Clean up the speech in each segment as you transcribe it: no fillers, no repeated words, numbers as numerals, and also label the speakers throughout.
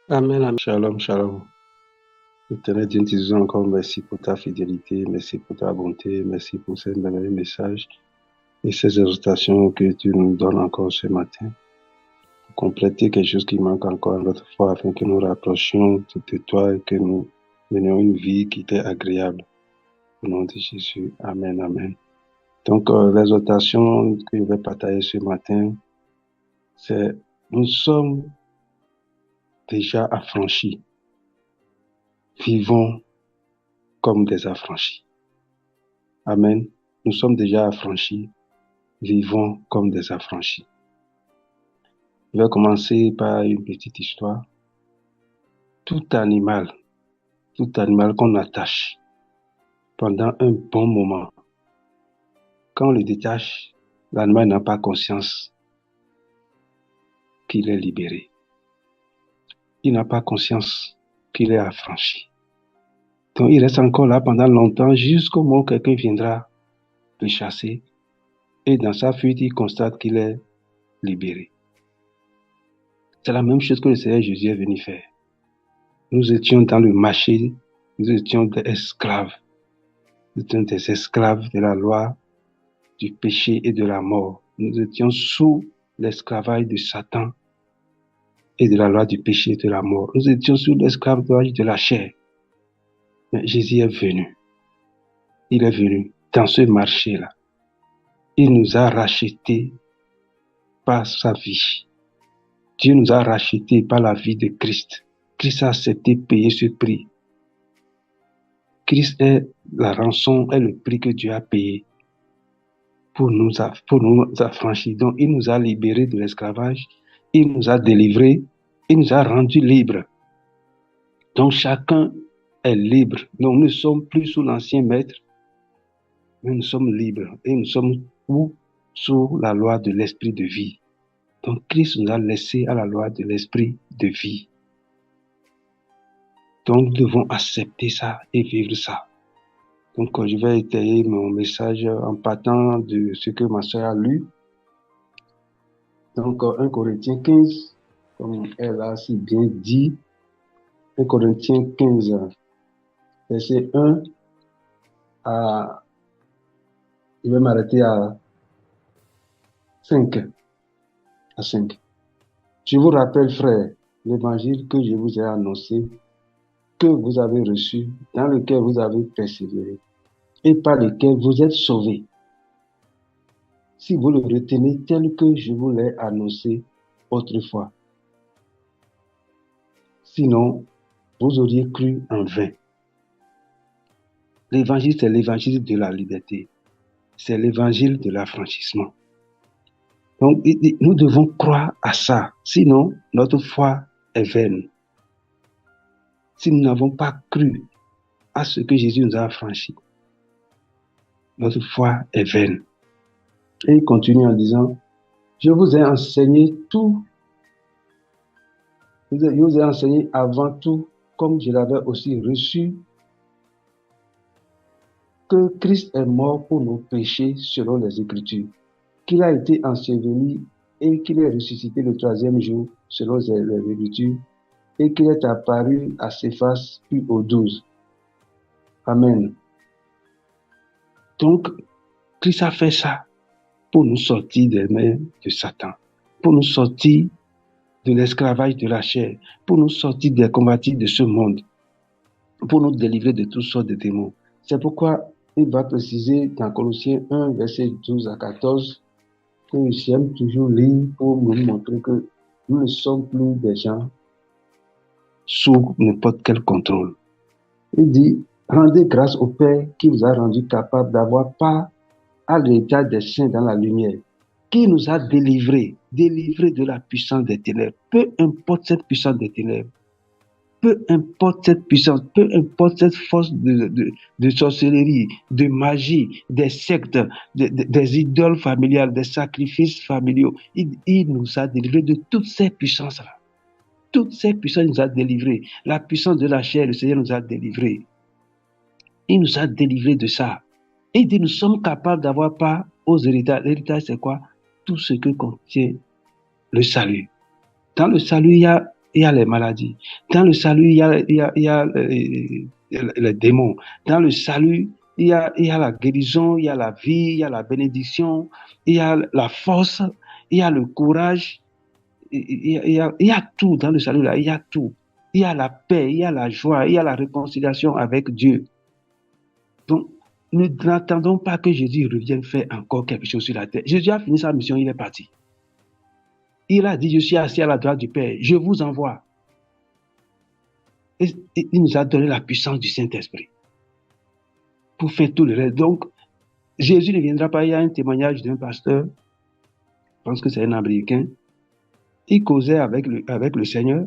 Speaker 1: Amen, amen. Shalom, shalom. Éternel Dieu, nous te disons encore merci pour ta fidélité, merci pour ta bonté, merci pour ces merveilleux messages et ces exhortations que tu nous donnes encore ce matin. Pour compléter quelque chose qui manque encore notre foi afin que nous rapprochions de toi et que nous menions une vie qui t'est agréable. Au nom de Jésus. Amen, amen. Donc, l'exhortation que je vais partager ce matin, c'est nous sommes déjà affranchis. Vivons comme des affranchis. Amen. Nous sommes déjà affranchis. Vivons comme des affranchis. Je vais commencer par une petite histoire. Tout animal qu'on attache pendant un bon moment, quand on le détache, l'animal n'a pas conscience qu'il est libéré. Il n'a pas conscience qu'il est affranchi. Donc il reste encore là pendant longtemps jusqu'au moment où quelqu'un viendra le chasser et dans sa fuite, il constate qu'il est libéré. C'est la même chose que le Seigneur Jésus est venu faire. Nous étions dans le marché, nous étions des esclaves. Nous étions des esclaves de la loi, du péché et de la mort. Nous étions sous l'esclavage de Satan et de la loi du péché et de la mort. Nous étions sous l'esclavage de la chair. Mais Jésus est venu. Il est venu dans ce marché-là. Il nous a rachetés par sa vie. Dieu nous a rachetés par la vie de Christ. Christ a accepté de payer ce prix. Christ est la rançon, est le prix que Dieu a payé pour nous affranchir. Donc, il nous a libérés de l'esclavage, il nous a délivrés, il nous a rendus libres. Donc, chacun est libre. Donc, nous ne sommes plus sous l'ancien maître, mais nous sommes libres. Et nous sommes sous la loi de l'esprit de vie. Donc, Christ nous a laissés à la loi de l'esprit de vie. Donc, nous devons accepter ça et vivre ça. Donc, je vais étayer mon message en partant de ce que ma soeur a lu. Donc, 1 Corinthiens 15, comme elle a si bien dit, 1 Corinthiens 15, verset 1 à... Je vais m'arrêter à 5. À 5. Je vous rappelle, frères, l'évangile que je vous ai annoncé, que vous avez reçu, dans lequel vous avez persévéré, et par lequel vous êtes sauvés, si vous le retenez tel que je vous l'ai annoncé autrefois. Sinon, vous auriez cru en vain. L'évangile, c'est l'évangile de la liberté. C'est l'évangile de l'affranchissement. Donc, nous devons croire à ça. Sinon, notre foi est vaine. Si nous n'avons pas cru à ce que Jésus nous a affranchis, notre foi est vaine. Et il continue en disant, je vous ai enseigné tout. Je vous ai enseigné avant tout, comme je l'avais aussi reçu, que Christ est mort pour nos péchés selon les Écritures, qu'il a été enseveli et qu'il est ressuscité le 3e jour selon les Écritures, et qu'il est apparu à Céphas puis aux 12. Amen. Donc, Christ a fait ça pour nous sortir des mains de Satan, pour nous sortir de l'esclavage de la chair, pour nous sortir des combatifs de ce monde, pour nous délivrer de toutes sortes de démons. C'est pourquoi il va préciser dans Colossiens 1, verset 12 à 14, que j'aime toujours lire pour nous montrer que nous ne sommes plus des gens sous n'importe quel contrôle. Il dit, rendez grâce au Père qui vous a rendu capable d'avoir part à l'héritage des saints dans la lumière, qui nous a délivrés de la puissance des ténèbres. Peu importe cette puissance des ténèbres, peu importe cette puissance, peu importe cette force de sorcellerie, de magie, des sectes, des idoles familiales, des sacrifices familiaux, il nous a délivrés de toutes ces puissances-là. Toutes ces puissances nous a délivrés. La puissance de la chair, le Seigneur nous a délivrés. Il nous a délivrés de ça. Et il dit, nous sommes capables d'avoir part aux héritages. L'héritage, c'est quoi? Tout ce que contient le salut. Dans le salut, il y a il y a les maladies. Dans le salut, il y a les démons. Dans le salut, il y a la guérison, il y a la vie, il y a la bénédiction, il y a la force, il y a le courage, il y a tout dans le salut là, il y a tout. Il y a la paix, il y a la joie, il y a la réconciliation avec Dieu. Donc, ne n'attendons pas que Jésus revienne faire encore quelque chose sur la terre. Jésus a fini sa mission, il est parti. Il a dit, je suis assis à la droite du Père, je vous envoie. Et il nous a donné la puissance du Saint-Esprit pour faire tout le reste. Donc, Jésus ne viendra pas. Il y a un témoignage d'un pasteur, je pense que c'est un Américain. Il causait avec le Seigneur.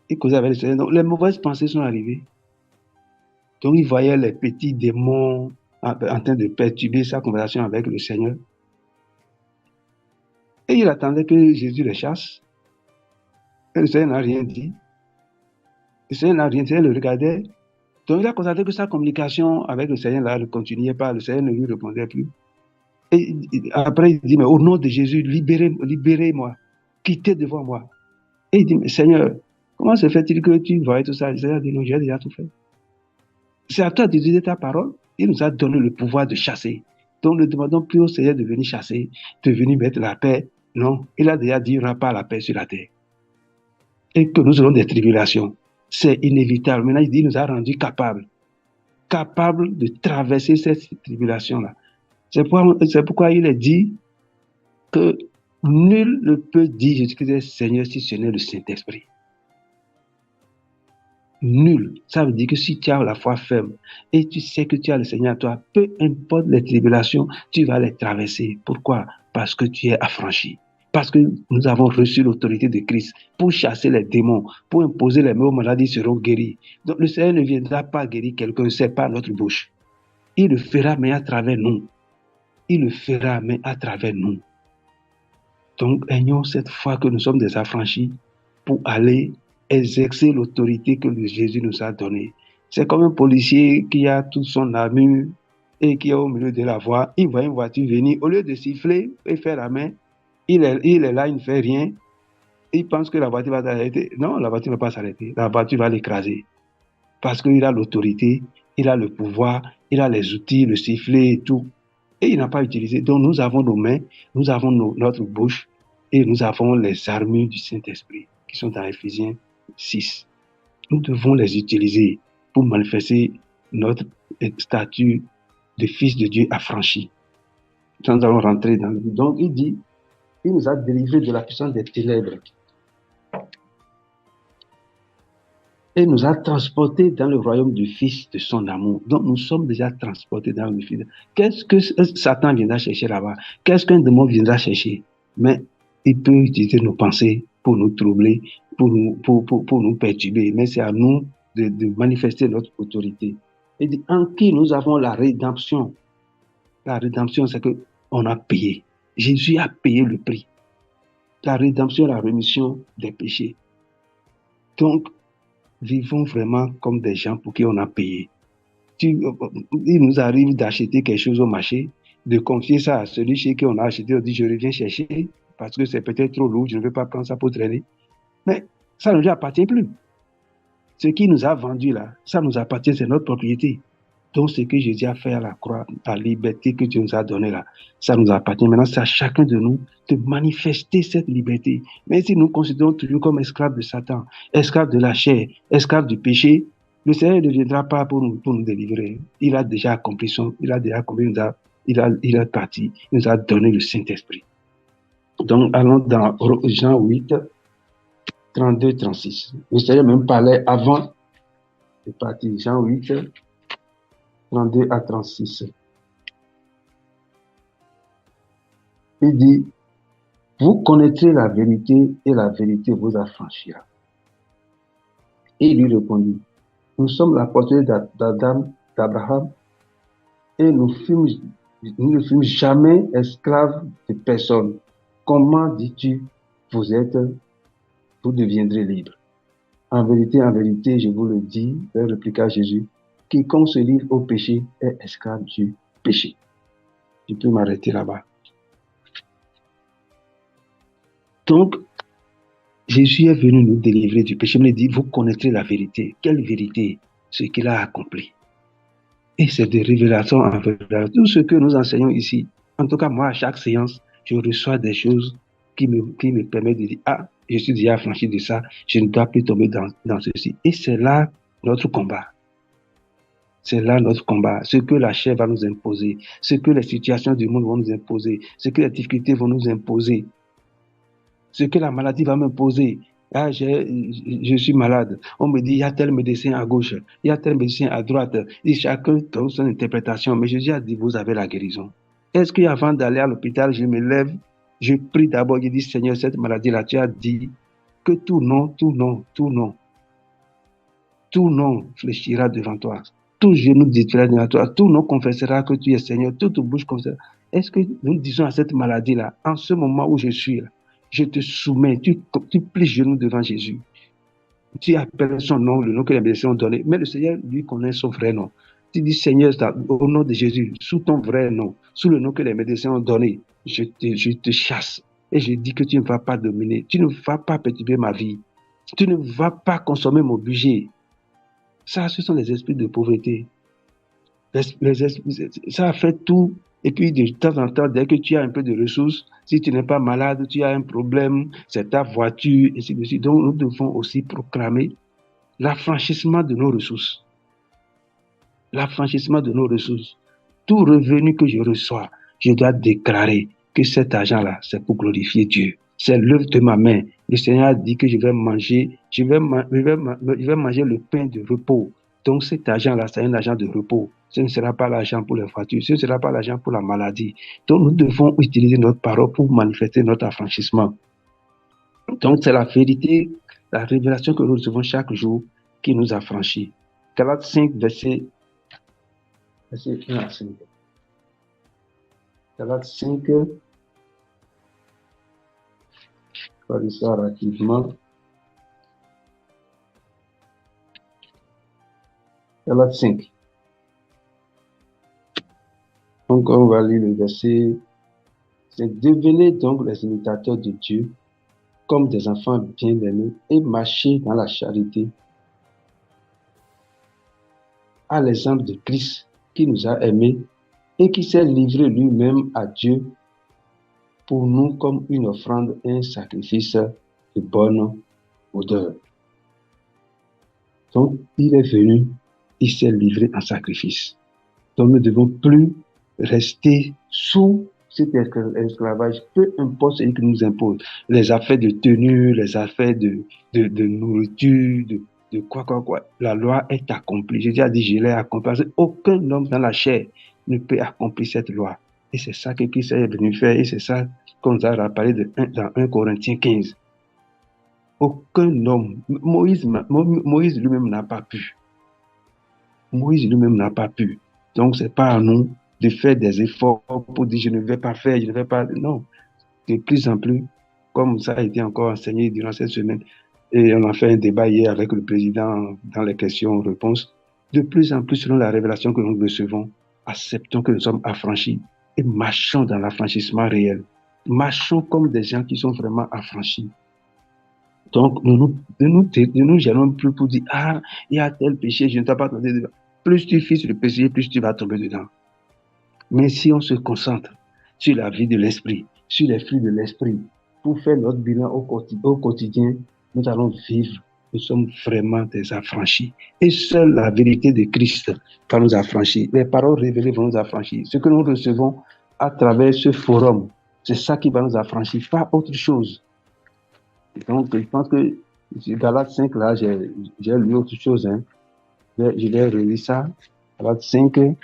Speaker 1: Il causait avec le Seigneur. Donc, les mauvaises pensées sont arrivées. Donc, il voyait les petits démons en train de perturber sa conversation avec le Seigneur. Et il attendait que Jésus les chasse. Et le Seigneur n'a rien dit. Le Seigneur n'a rien dit. Il le regardait. Donc, il a constaté que sa communication avec le Seigneur là, ne continuait pas. Le Seigneur ne lui répondait plus. Et après, il dit, mais au nom de Jésus, libérez-moi. Quittez devant moi. Et il dit, mais Seigneur, comment se fait-il que tu voyais tout ça? Le Seigneur dit, non, j'ai déjà tout fait. C'est à toi d'utiliser ta parole. Il nous a donné le pouvoir de chasser. Donc, ne demandons plus au Seigneur de venir chasser, de venir mettre la paix. Non, il a déjà dit, il n'y aura pas la paix sur la terre. Et que nous aurons des tribulations. C'est inévitable. Maintenant, il dit, il nous a rendus capables de traverser cette tribulation-là. C'est pourquoi il est dit que nul ne peut dire Jésus-Christ est Seigneur si ce n'est le Saint-Esprit. Nul. Ça veut dire que si tu as la foi ferme et tu sais que tu as le Seigneur à toi, peu importe les tribulations, tu vas les traverser. Pourquoi? Parce que tu es affranchi. Parce que nous avons reçu l'autorité de Christ pour chasser les démons, pour imposer les mots maladies seront guéris. Donc le Seigneur ne viendra pas guérir quelqu'un, c'est pas notre bouche. Il le fera, mais à travers nous. Il le fera, mais à travers nous. Donc, ayons cette foi que nous sommes des affranchis pour aller exercer l'autorité que Jésus nous a donnée. C'est comme un policier qui a toute son armure et qui est au milieu de la voie. Il voit une voiture venir. Au lieu de siffler et faire la main, il est là, il ne fait rien. Il pense que la voiture va s'arrêter. Non, la voiture ne va pas s'arrêter. La voiture va l'écraser. Parce qu'il a l'autorité, il a le pouvoir, il a les outils, le sifflet et tout. Et il n'a pas utilisé. Donc, nous avons nos mains, nous avons notre bouche et nous avons les armures du Saint-Esprit qui sont dans Éphésiens 6. Nous devons les utiliser pour manifester notre statut de fils de Dieu affranchi. Nous allons rentrer dans le but. Donc, il dit, il nous a délivrés de la puissance des ténèbres et nous a transportés dans le royaume du Fils de son amour. Donc, nous sommes déjà transportés dans le Fils. Qu'est-ce que Satan viendra chercher là-bas? Qu'est-ce qu'un démon viendra chercher? Mais il peut utiliser nos pensées pour nous troubler, pour nous perturber. Mais c'est à nous de manifester notre autorité. Il dit, en qui nous avons la rédemption. La rédemption, c'est qu'on a payé. Jésus a payé le prix. La rédemption, la rémission des péchés. Donc, vivons vraiment comme des gens pour qui on a payé. Il nous arrive d'acheter quelque chose au marché, de confier ça à celui chez qui on a acheté, on dit je reviens chercher parce que c'est peut-être trop lourd, je ne veux pas prendre ça pour traîner. Mais ça ne lui appartient plus. Ce qui nous a vendu là, ça nous appartient, c'est notre propriété. Donc ce que Jésus a fait à la croix, la liberté que Dieu nous a donnée là, ça nous appartient. Maintenant, c'est à chacun de nous de manifester cette liberté. Mais si nous considérons toujours comme esclaves de Satan, esclaves de la chair, esclaves du péché, le Seigneur ne viendra pas pour nous délivrer. Il a déjà accompli il est parti, il nous a donné le Saint-Esprit. Donc, allons dans Jean 8, 32, 36. Le Seigneur même parlait avant de partir. Jean 8, 32 à 36. Il dit, vous connaîtrez la vérité et la vérité vous affranchira. Et il lui répondit, nous sommes la portée d'Abraham et nous ne fûmes jamais esclaves de personne. Comment dis-tu, vous deviendrez libres? En vérité, je vous le dis, répliqua Jésus, quiconque se livre au péché est esclave du péché. Je peux m'arrêter là-bas. Donc, Jésus est venu nous délivrer du péché. Il me dit, vous connaîtrez la vérité. Quelle vérité? Ce qu'il a accompli. Et c'est des révélations envers tout ce que nous enseignons ici. En tout cas, moi, à chaque séance, je reçois des choses qui me permettent de dire, ah, je suis déjà affranchi de ça, je ne dois plus tomber dans ceci. Et c'est là notre combat. C'est là notre combat. Ce que la chair va nous imposer, ce que les situations du monde vont nous imposer, ce que les difficultés vont nous imposer, ce que la maladie va m'imposer. Ah, je suis malade. On me dit, il y a tel médecin à gauche, il y a tel médecin à droite. Et chacun donne son interprétation. Mais Jésus a dit, vous avez la guérison. Est-ce qu'avant d'aller à l'hôpital, je me lève, je prie d'abord, je dis, Seigneur, cette maladie-là, tu as dit que tout nom fléchira devant toi. Tout genou dira devant toi. Tout nom confessera que tu es Seigneur. Toute bouche confessera. Est-ce que nous disons à cette maladie-là, en ce moment où je suis là, je te soumets, tu plies genou devant Jésus. Tu appelles son nom, le nom que les médecins ont donné. Mais le Seigneur, lui, connaît son vrai nom. Tu dis, Seigneur, au nom de Jésus, sous ton vrai nom, sous le nom que les médecins ont donné, je te chasse. Et je dis que tu ne vas pas dominer. Tu ne vas pas perturber ma vie. Tu ne vas pas consommer mon budget. Ça, ce sont les esprits de pauvreté. Ça a fait tout. Et puis, de temps en temps, dès que tu as un peu de ressources, si tu n'es pas malade, tu as un problème, c'est ta voiture, et ainsi de suite. Donc, nous devons aussi proclamer l'affranchissement de nos ressources. L'affranchissement de nos ressources. Tout revenu que je reçois, je dois déclarer que cet argent-là, c'est pour glorifier Dieu. C'est l'œuvre de ma main. Le Seigneur a dit que je vais manger le pain de repos. Donc cet argent-là, c'est un argent de repos. Ce ne sera pas l'argent pour les voitures, ce ne sera pas l'argent pour la maladie. Donc nous devons utiliser notre parole pour manifester notre affranchissement. Donc c'est la vérité, la révélation que nous recevons chaque jour qui nous affranchit. Galates 5, verset 1 à 5. Galates 5, je vais lire ça rapidement. Galates 5. Donc, on va lire le verset 5. Devenez donc les imitateurs de Dieu comme des enfants bien-aimés et marchez dans la charité à l'exemple de Christ qui nous a aimés et qui s'est livré lui-même à Dieu pour nous comme une offrande et un sacrifice de bonne odeur. Donc, il est venu, il s'est livré en sacrifice. Donc, nous ne devons plus rester sous cet esclavage, peu importe ce qu'il nous impose. Les affaires de tenue, les affaires de nourriture, de quoi. La loi est accomplie. Jésus a dit, je l'ai accomplie. Aucun homme dans la chair ne peut accomplir cette loi. Et c'est ça que Christ est venu faire. Et c'est ça qu'on nous a rappelé dans 1 Corinthiens 15. Aucun homme, Moïse lui-même n'a pas pu. Moïse lui-même n'a pas pu. Donc, c'est pas à nous de faire des efforts pour dire je ne vais pas faire, je ne vais pas. Non. De plus en plus, comme ça a été encore enseigné durant cette semaine, et on a fait un débat hier avec le président dans les questions-réponses, de plus en plus, selon la révélation que nous recevons, acceptons que nous sommes affranchis et marchons dans l'affranchissement réel. Marchons comme des gens qui sont vraiment affranchis. Donc, ne nous gênons plus pour dire, ah, il y a tel péché, je ne t'ai pas tomber dedans. Plus tu fais le péché, plus tu vas tomber dedans. Mais si on se concentre sur la vie de l'esprit, sur les fruits de l'esprit, pour faire notre bilan au quotidien, nous allons vivre. Nous sommes vraiment des affranchis. Et seule la vérité de Christ va nous affranchir. Les paroles révélées vont nous affranchir. Ce que nous recevons à travers ce forum, c'est ça qui va nous affranchir, pas autre chose. Donc, je pense que Galates 5, là, j'ai lu autre chose. Hein. Je vais relire ça. Galates 5,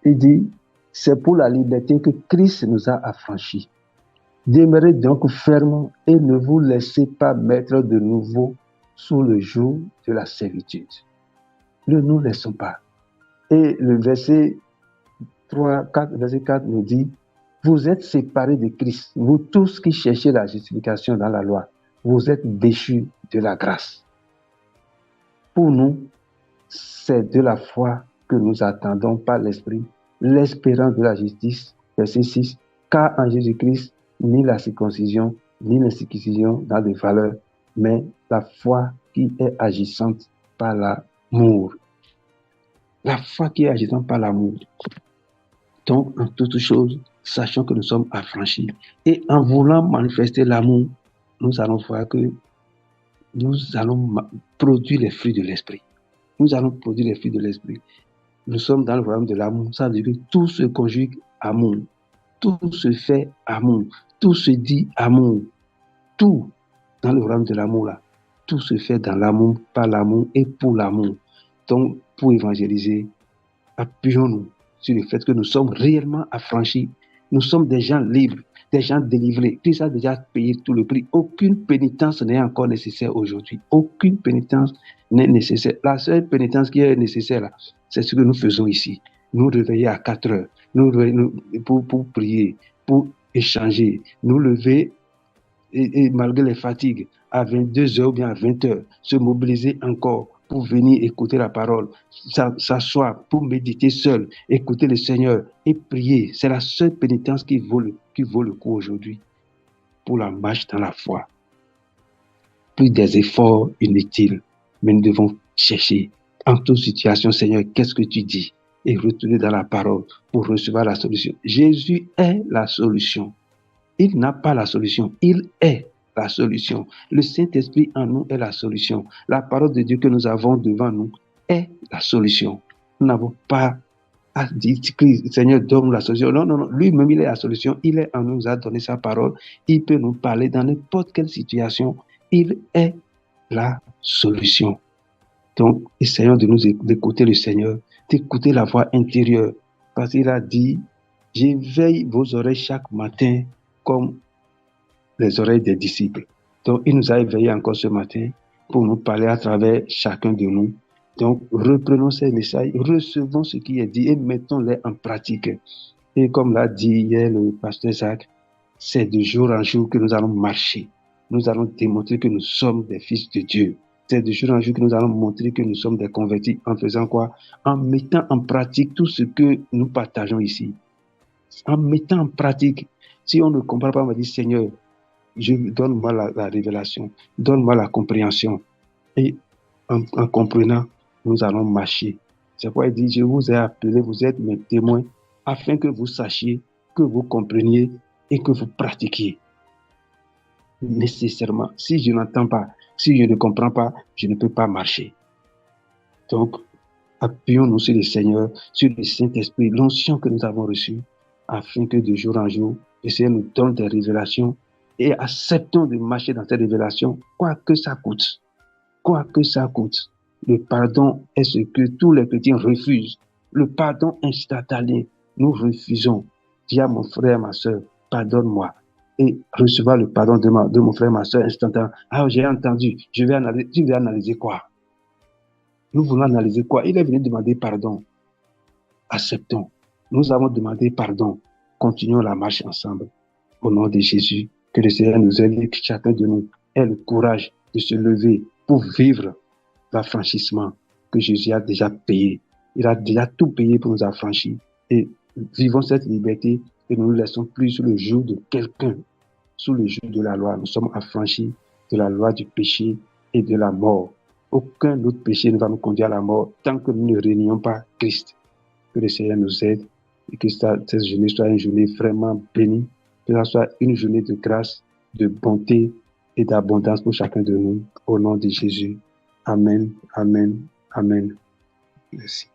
Speaker 1: il dit, c'est pour la liberté que Christ nous a affranchis. Demeurez donc fermes et ne vous laissez pas mettre de nouveau sous le joug de la servitude. Ne nous laissons pas. Et le verset 4 nous dit, vous êtes séparés de Christ, vous tous qui cherchez la justification dans la loi, vous êtes déchus de la grâce. Pour nous, c'est de la foi que nous attendons par l'Esprit, l'espérance de la justice, verset 6, car en Jésus-Christ, ni la circoncision, ni l'incirconcision dans les valeurs, mais la foi qui est agissante par l'amour. La foi qui est agissante par l'amour. Donc, en toute chose, sachons que nous sommes affranchis. Et en voulant manifester l'amour, nous allons voir que nous allons produire les fruits de l'esprit. Nous allons produire les fruits de l'esprit. Nous sommes dans le royaume de l'amour. Ça veut dire que tout se conjugue amour. Tout se fait amour. Tout se dit amour. Tout dans le royaume de l'amour là. Tout se fait dans l'amour, par l'amour et pour l'amour. Donc, pour évangéliser, appuyons-nous sur le fait que nous sommes réellement affranchis. Nous sommes des gens libres, des gens délivrés. Christ a déjà payé tout le prix. Aucune pénitence n'est encore nécessaire aujourd'hui. Aucune pénitence n'est nécessaire. La seule pénitence qui est nécessaire, là, c'est ce que nous faisons ici. Nous réveiller à 4 heures, pour prier, pour échanger, nous lever et malgré les fatigues, à 22 heures ou bien à 20 heures, se mobiliser encore pour venir écouter la parole, s'asseoir pour méditer seul, écouter le Seigneur et prier. C'est la seule pénitence qui vaut le coup aujourd'hui pour la marche dans la foi. Plus des efforts inutiles, mais nous devons chercher en toute situation, Seigneur, qu'est-ce que tu dis? Et retourner dans la parole pour recevoir la solution. Jésus est la solution. Il n'a pas la solution, il est la solution. Le Saint-Esprit en nous est la solution. La parole de Dieu que nous avons devant nous est la solution. Nous n'avons pas à dire, Seigneur, donne-nous la solution. Non, non, non. Lui-même, il est la solution. Il est en nous, il a donné sa parole. Il peut nous parler dans n'importe quelle situation. Il est la solution. Donc, essayons d'écouter le Seigneur, d'écouter la voix intérieure. Parce qu'il a dit, j'éveille vos oreilles chaque matin comme les oreilles des disciples. Donc, il nous a éveillés encore ce matin pour nous parler à travers chacun de nous. Donc, reprenons ces messages, recevons ce qui est dit et mettons-les en pratique. Et comme l'a dit hier le pasteur Zach, c'est de jour en jour que nous allons marcher. Nous allons démontrer que nous sommes des fils de Dieu. C'est de jour en jour que nous allons montrer que nous sommes des convertis. En faisant quoi? En mettant en pratique tout ce que nous partageons ici. En mettant en pratique. Si on ne comprend pas, on va dire, Seigneur, donne-moi la révélation, donne-moi la compréhension. Et en comprenant, nous allons marcher. C'est pourquoi il dit, je vous ai appelé, vous êtes mes témoins, afin que vous sachiez, que vous compreniez et que vous pratiquiez. Nécessairement, si je n'entends pas, si je ne comprends pas, je ne peux pas marcher. Donc, appuyons-nous sur le Seigneur, sur le Saint-Esprit, l'onction que nous avons reçue, afin que de jour en jour, le Seigneur nous donne des révélations et acceptons de marcher dans ces révélations, quoi que ça coûte. Quoi que ça coûte. Le pardon est ce que tous les chrétiens refusent. Le pardon instantané, nous refusons. Dis à mon frère, ma soeur, pardonne-moi. Et recevoir le pardon de mon frère, ma soeur, instantanément. Ah, j'ai entendu, tu vais analyser quoi? Nous voulons analyser quoi? Il est venu demander pardon. Acceptons. Nous avons demandé pardon. Continuons la marche ensemble. Au nom de Jésus, que le Seigneur nous aide, que chacun de nous ait le courage de se lever pour vivre l'affranchissement que Jésus a déjà payé. Il a déjà tout payé pour nous affranchir. Et vivons cette liberté et ne nous laissons plus sous le joug de quelqu'un, sous le joug de la loi. Nous sommes affranchis de la loi du péché et de la mort. Aucun autre péché ne va nous conduire à la mort tant que nous ne réunions pas Christ. Que le Seigneur nous aide et que cette journée soit une journée vraiment bénie, que ce soit une journée de grâce, de bonté et d'abondance pour chacun de nous. Au nom de Jésus. Amen, amen, amen. Merci.